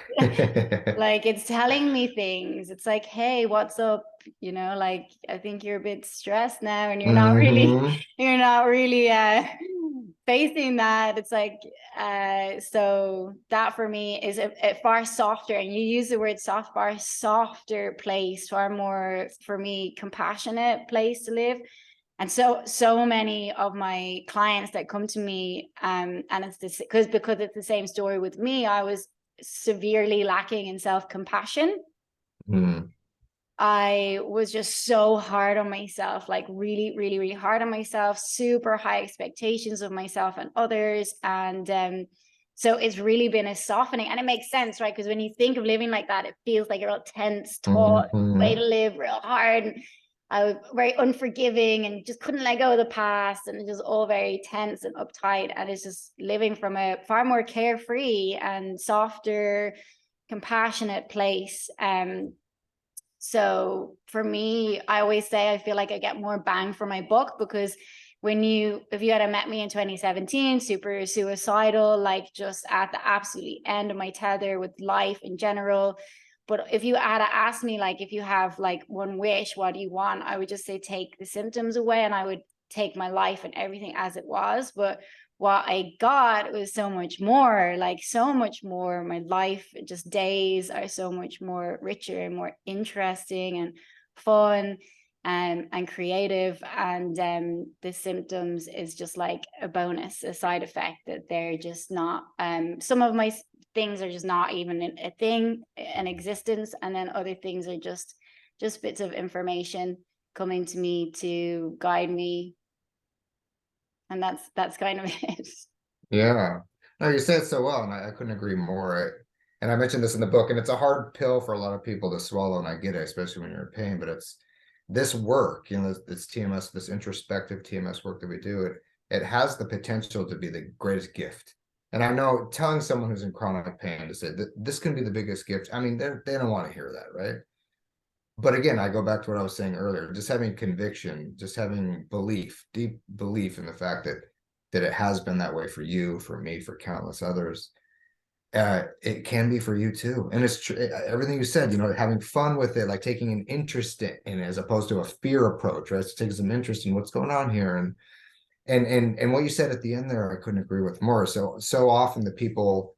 Like it's telling me things. It's like, hey, what's up? You know, like I think you're a bit stressed now and you're not really Hmm. you're not really facing that. It's like so that for me is a far softer, and you use the word soft, far softer place, far more for me compassionate place to live. And so many of my clients that come to me, and it's this because it's the same story with me. I was severely lacking in self-compassion. Mm. I was just so hard on myself, like really, really, really hard on myself, super high expectations of myself and others. And so it's really been a softening. And it makes sense, right? Because when you think of living like that, it feels like a real tense, taut way to Hmm. live, real hard. And I was very unforgiving and just couldn't let go of the past. And it was all very tense and uptight. And it's just living from a far more carefree and softer, compassionate place. So for me, I always say I feel like I get more bang for my buck, because if you had met me in 2017, super suicidal, like just at the absolutely end of my tether with life in general. But if you had asked me, like, if you have like one wish, what do you want? I would just say take the symptoms away, and I would take my life and everything as it was. But what I got was so much more, like so much more. My life, just days are so much more richer and more interesting and fun and creative. And the symptoms is just like a bonus, a side effect, that they're just not, some of my things are just not even a thing, an existence. And then other things are just bits of information coming to me to guide me, and that's kind of it. Yeah. No, you said it so well, and I couldn't agree more. And I mentioned this in the book, and it's a hard pill for a lot of people to swallow, and I get it, especially when you're in pain. But it's this work, this TMS, this introspective TMS work that we do, it has the potential to be the greatest gift. And I know telling someone who's in chronic pain to say that this can be the biggest gift. I mean, they don't want to hear that, right? But again, I go back to what I was saying earlier, just having conviction, just having belief, deep belief in the fact that it has been that way for you, for me, for countless others. It can be for you too. And it's everything you said, having fun with it, like taking an interest in it as opposed to a fear approach, right? It's taking some interest in what's going on here. And what you said at the end there, I couldn't agree with more. So often the people,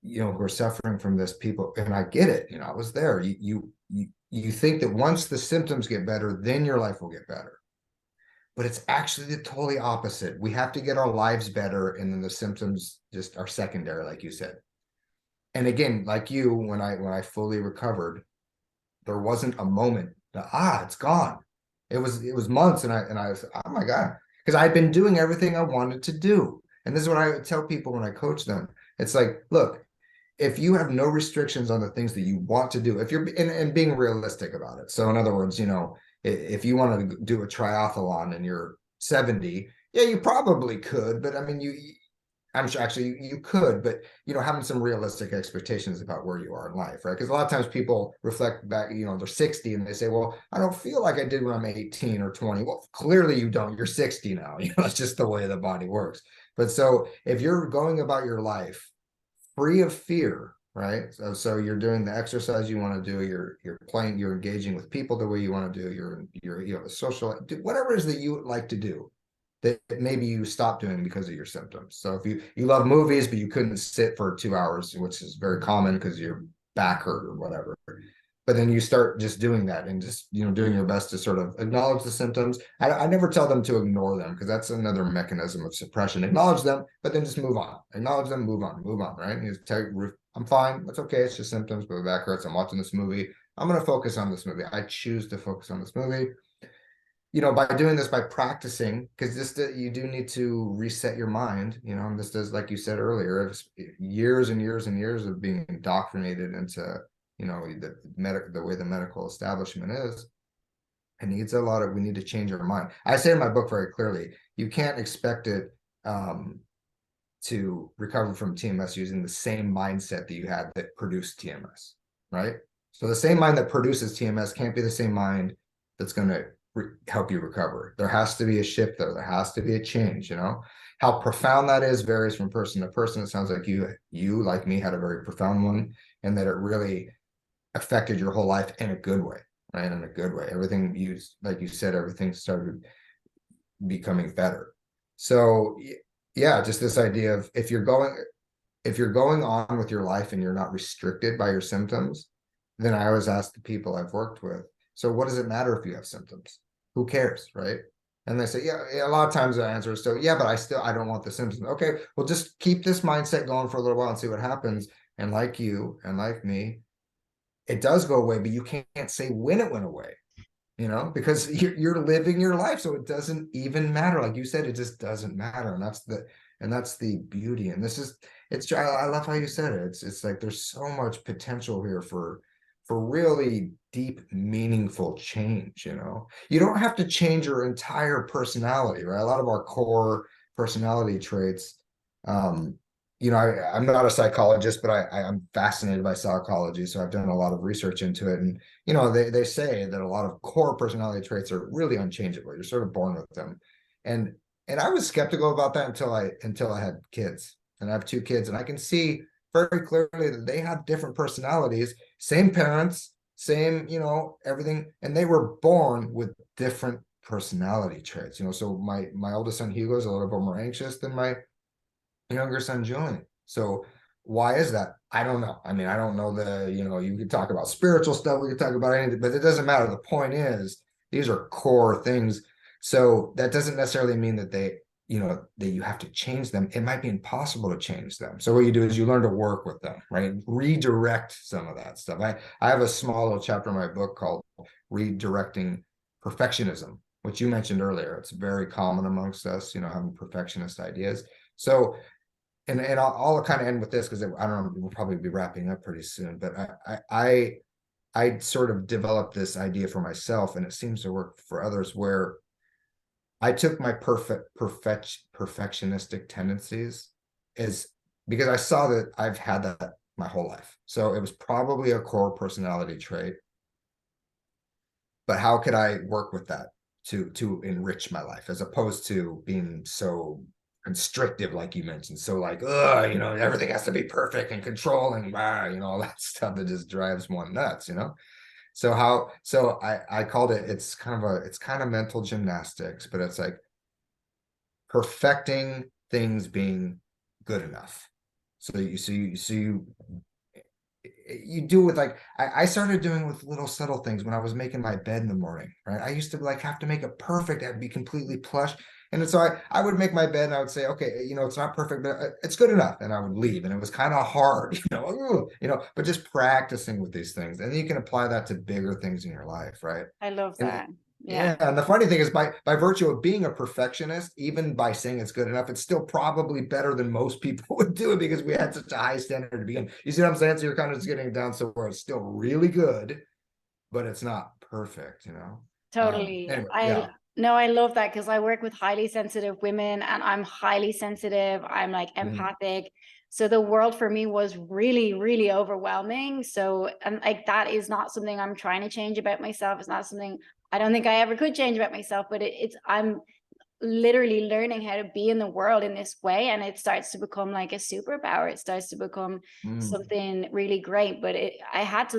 who are suffering from this, people, and I get it, I was there. You think that once the symptoms get better, then your life will get better. But it's actually the totally opposite. We have to get our lives better, and then the symptoms just are secondary, like you said. And again, like you, when I fully recovered, there wasn't a moment that it's gone. It was months, and I was, oh my God, because I'd been doing everything I wanted to do. And this is what I tell people when I coach them. It's like, look, if you have no restrictions on the things that you want to do, if you're and being realistic about it. So in other words, if you want to do a triathlon and you're 70, yeah, you probably could, but I mean, I'm sure actually you could, but having some realistic expectations about where you are in life, right? Because a lot of times people reflect back, they're 60 and they say, well, I don't feel like I did when I'm 18 or 20. Well, clearly you don't. You're 60 now. It's just the way the body works. But so if you're going about your life free of fear, right? So you're doing the exercise you want to do, you're playing, you're engaging with people the way you want to do, you're a social, whatever it is that you like to do that maybe you stop doing because of your symptoms. So if you love movies but you couldn't sit for 2 hours, which is very common because your back hurt or whatever, but then you start just doing that and just doing your best to sort of acknowledge the symptoms. I never tell them to ignore them, because that's another mechanism of suppression. Acknowledge them, but then just move on. Acknowledge them, move on, right? You tell I'm fine, that's okay, it's just symptoms, but my back hurts, I'm watching this movie, I'm going to focus on this movie, I choose to focus on this movie. By doing this, by practicing, because you do need to reset your mind, and this does, like you said earlier, years and years and years of being indoctrinated into the way the medical establishment is. It needs we need to change our mind. I say in my book very clearly, you can't expect it to recover from TMS using the same mindset that you had that produced TMS, right? So the same mind that produces TMS can't be the same mind that's going to help you recover. There has to be a shift there. There has to be a change, How profound that is varies from person to person. It sounds like you like me had a very profound one, and that it really affected your whole life in a good way, right? In a good way. Everything you, like you said, everything started becoming better. So yeah, just this idea of if you're going on with your life and you're not restricted by your symptoms, then I always ask the people I've worked with, so what does it matter if you have symptoms? Who cares, right? And they say, yeah, a lot of times the answer is, so yeah, but I don't want the symptoms. Okay, well, just keep this mindset going for a little while and see what happens. And like you and like me, it does go away, but you can't say when it went away, because you're living your life, so it doesn't even matter. Like you said, it just doesn't matter, and that's the beauty. And I love how you said it. It's like there's so much potential here for really deep, meaningful change. You don't have to change your entire personality, right? A lot of our core personality traits, I'm not a psychologist, but I'm fascinated by psychology, so I've done a lot of research into it. And they say that a lot of core personality traits are really unchangeable. You're sort of born with them, and I was skeptical about that until I had kids, and I have two kids, and I can see very clearly that they have different personalities, same parents, same everything, and they were born with different personality traits. So my oldest son Hugo is a little bit more anxious than my younger son Julian. So why is that? I don't know. I mean, I don't know you could talk about spiritual stuff, we could talk about anything, but it doesn't matter. The point is, these are core things. So that doesn't necessarily mean that that you have to change them. It might be impossible to change them. So what you do is you learn to work with them, right? Redirect some of that stuff. I have a small little chapter in my book called Redirecting Perfectionism, which you mentioned earlier. It's very common amongst us, having perfectionist ideas. So and I'll kind of end with this because I don't know, we'll probably be wrapping up pretty soon, but I sort of developed this idea for myself, and it seems to work for others, where I took my perfectionistic tendencies as because I saw that I've had that my whole life. So it was probably a core personality trait, but how could I work with that to enrich my life, as opposed to being so constrictive, like you mentioned, so like everything has to be perfect and controlling, all that stuff that just drives one nuts. So I called it, it's kind of mental gymnastics, but it's like perfecting things being good enough. So you do with, like, I started doing with little subtle things when I was making my bed in the morning, right? I used to like have to make it perfect and be completely plush. And so I would make my bed and I would say, okay, it's not perfect, but it's good enough. And I would leave. And it was kind of hard, but just practicing with these things. And then you can apply that to bigger things in your life, right? I love And that. Yeah. yeah, and the funny thing is, by virtue of being a perfectionist, even by saying it's good enough, it's still probably better than most people would do it, because we had such a high standard to begin. You see what I'm saying? So you're kind of just getting it down so where it's still really good, but it's not perfect. Totally. Anyway, I yeah. no, I love that because I work with highly sensitive women and I'm highly sensitive. I'm like Mhm. empathic. So the world for me was really, really overwhelming. So, and like that is not something I'm trying to change about myself. It's not something I don't think I ever could change about myself, but I'm literally learning how to be in the world in this way, and it starts to become like a superpower. It starts to become Mm. something really great. But I had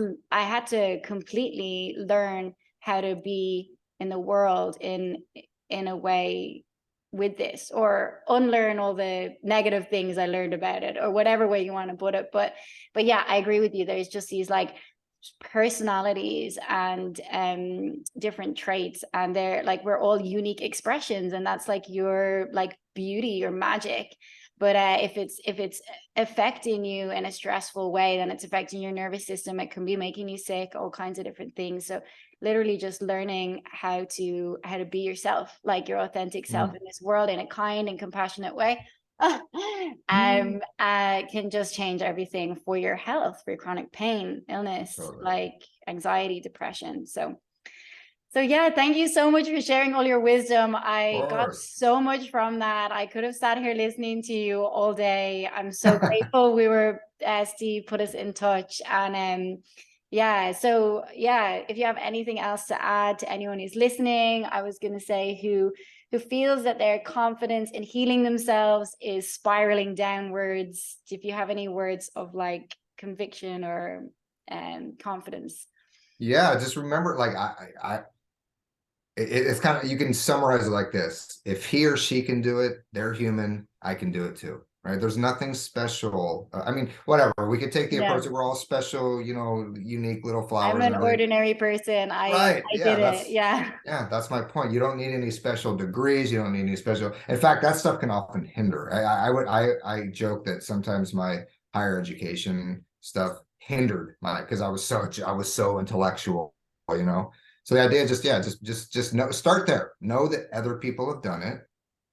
to completely learn how to be in the world in a way with this, or unlearn all the negative things I learned about it, or whatever way you want to put it. But yeah, I agree with you. There's just these like personalities and different traits, and they're like, we're all unique expressions, and that's like your like beauty, your magic. But if it's affecting you in a stressful way, then it's affecting your nervous system. It can be making you sick, all kinds of different things. So literally just learning how to be yourself, like your authentic self Mm. in this world, in a kind and compassionate way, Mm. can just change everything for your health, for your chronic pain, illness, Totally. like anxiety, depression. So yeah, thank you so much for sharing all your wisdom. Of I got course. so much from that. I could have sat here listening to you all day. I'm so grateful we were Steve put us in touch. And Yeah. So yeah, if you have anything else to add to anyone who's listening, I was going to say who feels that their confidence in healing themselves is spiraling downwards. If you have any words of like conviction or confidence. Yeah, just remember, like it's kind of, you can summarize it like this: if he or she can do it, they're human. I can do it too, right? There's nothing special. I mean, whatever. We could take the Yeah. approach that we're all special, you know, unique little I'm flowers an and everything. ordinary person. Right. I did it. Yeah, that's my point. You don't need any special degrees. You don't need any special. In fact, that stuff can often hinder. I joke that sometimes my higher education stuff hindered my, because I was so intellectual, you know. So the idea, just yeah, just know, start there. Know that other people have done it,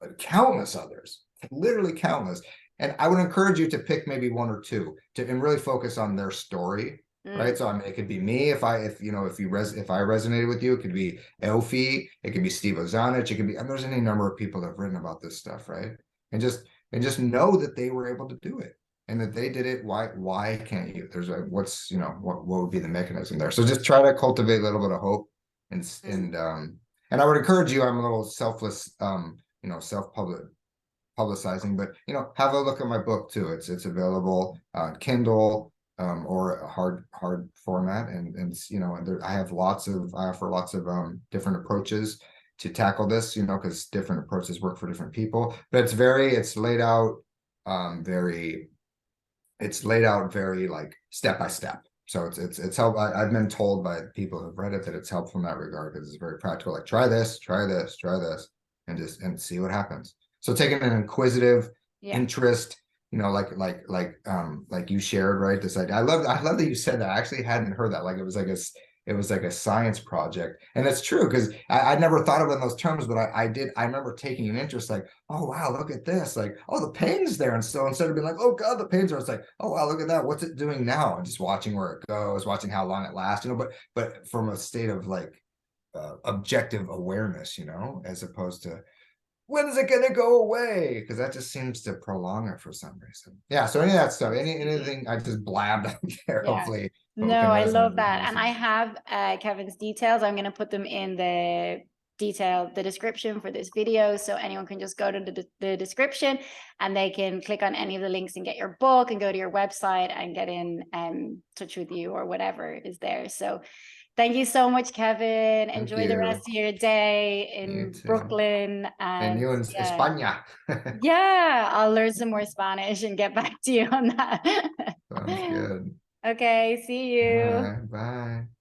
but countless others, literally countless. And I would encourage you to pick maybe one or two to and really focus on their story, right? Mm. So I mean, it could be me if you know if I resonated with you, it could be Aoife, it could be Steve Ozanich, it could be, and there's any number of people that have written about this stuff, right? And just know that they were able to do it and that they did it. Why can't you? There's a what's you know what would be the mechanism there? So just try to cultivate a little bit of hope and Mm. and I would encourage you. I'm a little selfless, you know, publicizing, but you know, have a look at my book too. It's available on Kindle, or a hard format, and you know, I offer lots of different approaches to tackle this, you know, because different approaches work for different people. But it's laid out very like step by step. So it's help. I've been told by people who've read it that it's helpful in that regard because it's very practical. Like try this, try this, and see what happens. So taking an inquisitive Yeah. interest, you know, like you shared, right? This idea. I love that you said that. I actually hadn't heard that. Like it was like a science project, and it's true because I'd never thought of it in those terms, but I did. I remember taking an interest, like, oh wow, look at this, like, oh, the pain's there, and so instead of being like, oh god, the pain's there, it's like, oh wow, look at that, what's it doing now, and just watching where it goes, watching how long it lasts, you know, but from a state of like objective awareness, you know, as opposed to when is it going to go away? Because that just seems to prolong it for some reason. Yeah. So any of that stuff, anything I just blabbed out there, Yeah. hopefully No, can I resonate love with the that. And I listeners. have Kevin's details. I'm going to put them in the description for this video. So anyone can just go to the description and they can click on any of the links and get your book and go to your website and get in touch with you or whatever is there. So thank you so much, Kevin. Thank Enjoy the rest you. of your day You in too. Brooklyn. And And you in yeah, España. yeah, I'll learn some more Spanish and get back to you on that. Sounds good. Okay, see All you. right. Bye.